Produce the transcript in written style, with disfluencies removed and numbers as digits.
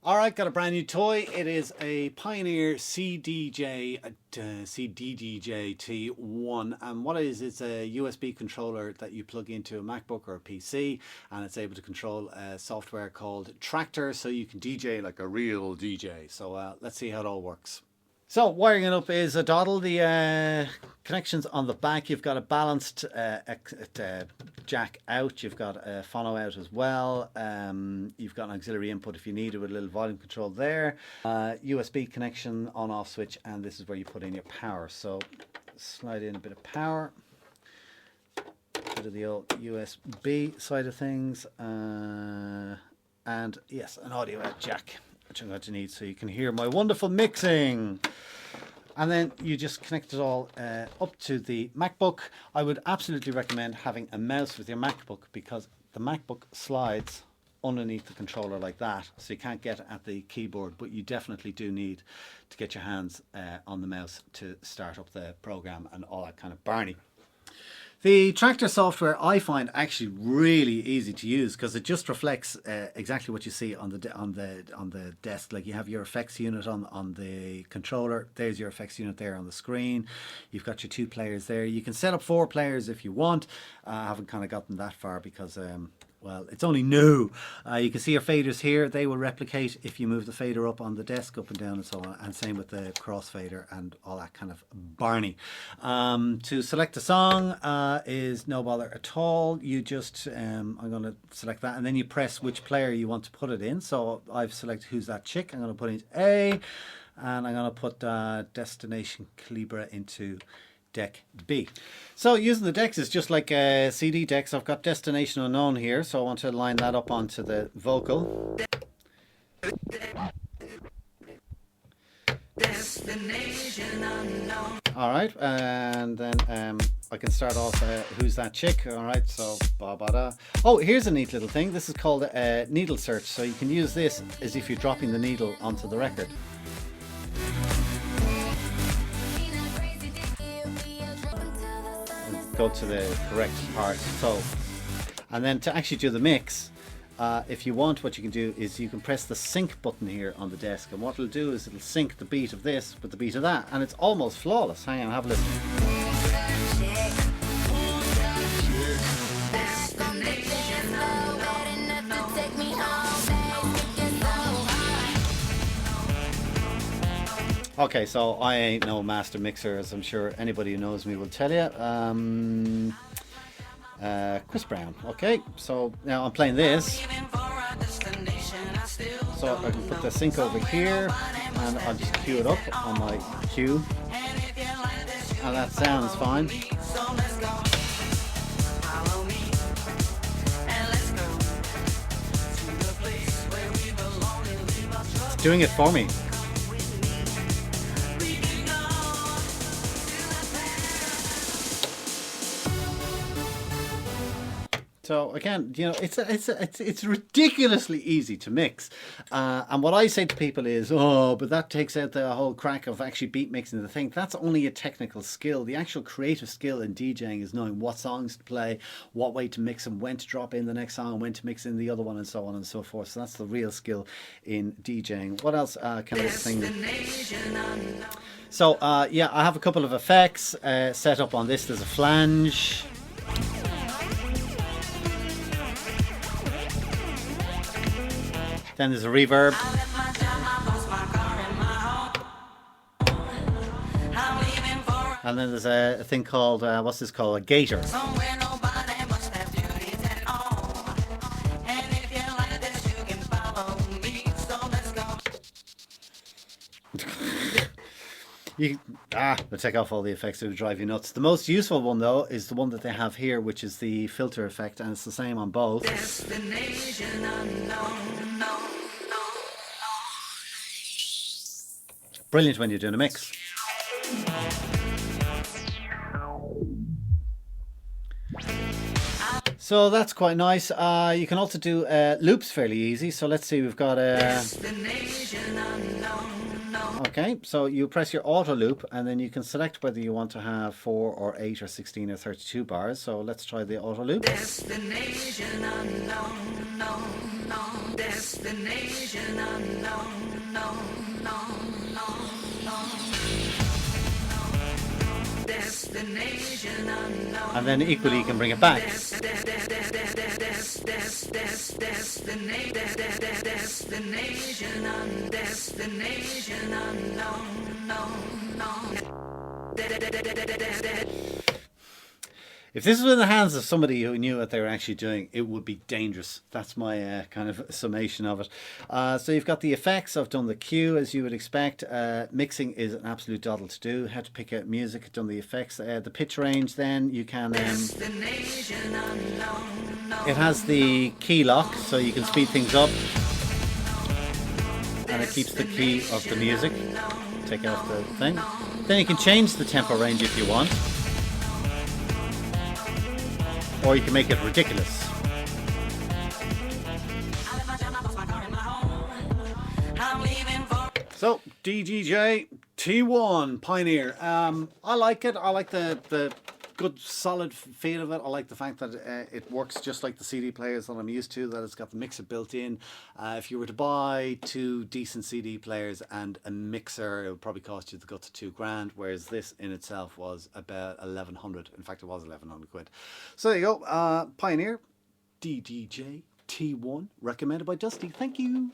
Alright, got a brand new toy. It is a Pioneer CDJ, CDDJ T1, and what it is, it's a USB controller that you plug into a MacBook or a PC, and it's able to control a software called Tractor, so you can DJ like a real DJ. So let's see how it all works. So wiring it up is a doddle. The connections on the back, you've got a balanced jack out, you've got a phono out as well, you've got an auxiliary input if you need it with a little volume control there, USB connection on off switch, and this is where you put in your power. So slide in a bit of power, bit of the old USB side of things, and yes, an audio out jack, which I'm going to need so you can hear my wonderful mixing. And then you just connect it all up to the MacBook. I would absolutely recommend having a mouse with your MacBook, because the MacBook slides underneath the controller like that, so you can't get at the keyboard, but you definitely do need to get your hands on the mouse to start up the program and all that kind of barney. The Tractor software I find actually really easy to use, because it just reflects exactly what you see on the desk. Like, you have your effects unit on the controller. There's your effects unit there on the screen. You've got your 2 players there. You can set up 4 players if you want. I haven't kind of gotten that far because well, it's only new. You can see your faders here. They will replicate if you move the fader up on the desk, up and down and so on, and same with the crossfader and all that kind of barney. To select a song is no bother at all. You just, I'm going to select that, and then you press which player you want to put it in. So I've selected Who's That Chick. I'm going to put it in A, and I'm going to put Destination Calibra into deck B. So using the decks is just like CD decks. I've got Destination Unknown here, so I want to line that up onto the vocal. Destination Unknown. All right, and then I can start off Who's That Chick. All right, so ba-ba-da. Oh, here's a neat little thing. This is called a needle search, so you can use this as if you're dropping the needle onto the record. Go to the correct part. So, and then to actually do the mix, if you want, what you can do is you can press the sync button here on the desk, and what it'll do is it'll sync the beat of this with the beat of that, and it's almost flawless. Hang on, have a listen. Okay, so I ain't no master mixer, as I'm sure anybody who knows me will tell you. Chris Brown. Okay, so now I'm playing this. So I can put the sync over here, and I'll just cue it up on my cue. And that sounds fine. It's doing it for me. So again, you know, it's ridiculously easy to mix, and what I say to people is, oh, but that takes out the whole crack of actually beat mixing the thing. That's only a technical skill. The actual creative skill in DJing is knowing what songs to play, what way to mix them, when to drop in the next song, when to mix in the other one, and so on and so forth. So that's the real skill in DJing. What else can I sing? So yeah, I have a couple of effects set up on this. There's a flange. Then there's a reverb. And then there's a thing called, what's this called? A gator. We'll take off all the effects that would drive you nuts. The most useful one, though, is the one that they have here, which is the filter effect, and it's the same on both. Brilliant when you're doing a mix. So that's quite nice. You can also do loops fairly easy. So let's see, we've got a... Okay, so you press your auto loop and then you can select whether you want to have 4 or 8 or 16 or 32 bars. So let's try the auto loop. Destination unknown, no, no. Destination unknown, no, no, no, no. Destination unknown. And then equally you can bring it back. Destination unknown, no, no. If this was in the hands of somebody who knew what they were actually doing, it would be dangerous. That's my kind of summation of it. So you've got the effects. I've done the cue as you would expect. Mixing is an absolute doddle to do. How to pick out music. I've done the effects. The pitch range then you can... it has the key lock, so you can speed things up. And it keeps the key of the music. Take off the thing. Then you can change the tempo range if you want. Or you can make it ridiculous. So, DDJ T1 Pioneer. I like it. I like the good solid feel of it. I like the fact that it works just like the CD players that I'm used to, that it's got the mixer built in. If you were to buy 2 decent CD players and a mixer, it would probably cost you the guts of £2,000, whereas this in itself was about 1,100. In fact, it was 1,100 quid. So there you go. Pioneer DDJ T1, recommended by Dusty. Thank you.